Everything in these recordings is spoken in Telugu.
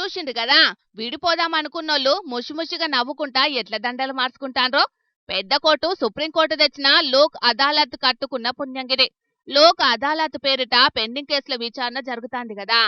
చూసిండు కదా, విడిపోదాం అనుకున్నోళ్ళు ముషిముషిగా నవ్వుకుంటా ఎట్ల దండలు మార్చుకుంటాన్రో. పెద్ద కోర్టు సుప్రీంకోర్టు తెచ్చిన లోక్ అదాలత్ కట్టుకున్న పుణ్యంగిరి. లోక్ అదాలత్ పేరిట పెండింగ్ కేసుల విచారణ జరుగుతాంది కదా,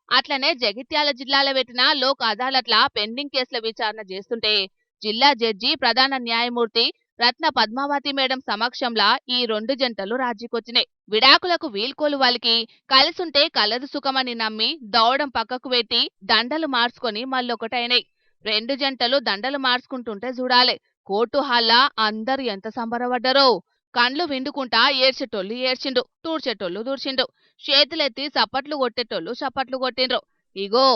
అట్లనే జగిత్యాల జిల్లాలో పెట్టిన లోక్ అదాలత్ల పెండింగ్ కేసుల విచారణ చేస్తుంటే జిల్లా జడ్జి ప్రధాన న్యాయమూర్తి రత్న పద్మావతి మేడం సమక్షంలా ఈ రెండు జంటలు రాజీకొచ్చినాయి. విడాకులకు వీల్కోలు వాళ్ళకి కలిసుంటే కలదు సుఖమని నమ్మి దౌడం పక్కకు పెట్టి దండలు మార్చుకొని మళ్ళొకటైనాయి. రెండు జంటలు దండలు మార్చుకుంటుంటే చూడాలి కోర్టు హాల్లా అందరు ఎంత సంబరపడ్డారో. కండ్లు విండుకుంటా ఏడ్చేటోళ్ళు ఏడ్చిండు, తూడ్చేటోళ్ళు దూడ్చిండు, చేతులెత్తి చప్పట్లు కొట్టేటోళ్ళు చప్పట్లు కొట్టిండ్రు. ఇగో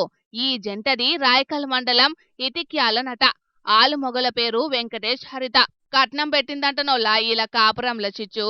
ఈ జంటది రాయకల్ మండలం ఇటిక్యాలనట. ఆలు మొగల పేరు వెంకటేష్ హరిత. కట్నం పెట్టిందంటనోళ్ళ ఇలా కాపురంల చిచ్చు.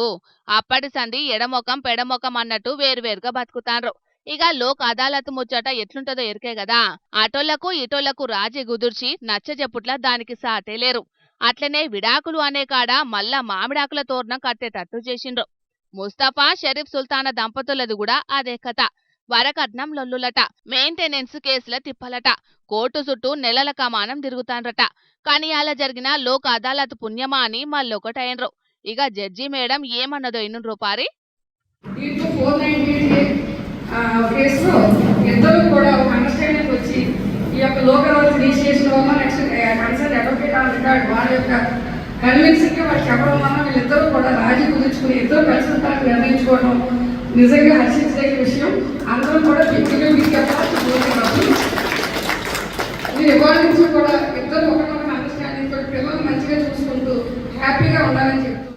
అప్పటి సంధి ఎడమొఖం పెడమొఖం అన్నట్టు వేరువేరుగా బతుకుతాండ్రు. ఇక లోక్ అదాలత్ ముచ్చట ఎట్లుంటదో ఎరికే కదా, అటోళ్లకు ఇటోళ్లకు రాజీ కుదుర్చి నచ్చజెప్పుట్లా దానికి సాటే లేరు. అట్లనే విడాకులు అనే కాడ మళ్ళా మామిడాకుల తోరణం కట్టేటట్టు చేసిండ్రు. ముస్తఫా షరీఫ్ సుల్తానా దంపతులది కూడా అదే కథ. వరకట్నం లొల్లులట, మెయింటెనెన్స్ కేసుల తిప్పలట, కోర్టు చుట్టూ నెలల కమానం తిరుగుతాండ్రట. కానీ అలా జరిగిన లోక్ అదాలత్ పుణ్యమా అని మళ్ళొకటైనరు. ఇక జడ్జి మేడం ఏమన్నదో ఇన్ను రూపారి. కేసులో ఇద్దరు కూడా ఒక అండర్స్టాండింగ్ వచ్చి ఈ యొక్క లోక్ అదాలత్ ఇనిషియేషన్ వల్ల next concern advocate on record వాళ్ళ యొక్క కన్విన్సింగ్ వాళ్ళు చెప్పడం వల్ల వీళ్ళిద్దరూ కూడా రాజీ కుదుర్చుకుని ఇద్దరు కలిసి ఉంటారని నిర్ణయించుకోవడం నిజంగా హర్షించదగిన విషయం. అందరూ కూడా మీరు ఇవాళ నుంచి కూడా ఇద్దరు ఒకరినొకరు అండర్స్టాండింగ్ తోటి పిల్లలు మంచిగా చూసుకుంటూ హ్యాపీగా ఉండాలని చెప్తూ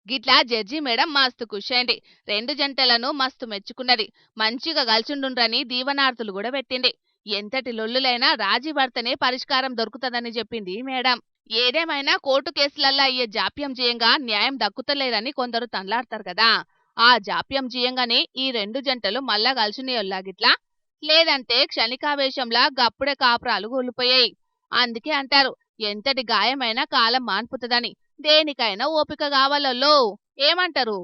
గిట్లా జడ్జి మేడం మస్తు ఖుషైంది. రెండు జంటలను మస్తు మెచ్చుకున్నది. మంచిగా కలిసిండుండ్రని దీవనార్థులు కూడా పెట్టింది. ఎంతటి లొల్లులైనా రాజీ పడితేనే పరిష్కారం దొరుకుతుందని చెప్పింది మేడం. ఏదేమైనా కోర్టు కేసులల్లా అయ్యే జాప్యం చేయంగా న్యాయం దక్కుతలేదని కొందరు తన్లాడతారు కదా, ఆ జాప్యం చేయంగానే ఈ రెండు జంటలు మళ్ళా కలిసినయోల్లా గిట్లా. లేదంటే క్షణికావేశంలా గప్పుడే కాపురాలు కూలిపోయాయి. అందుకే అంటారు ఎంతటి గాయమైనా కాలం మాన్పుతుందని. దేనికైనా ఓపిక కావాలలో. ఏమంటారు?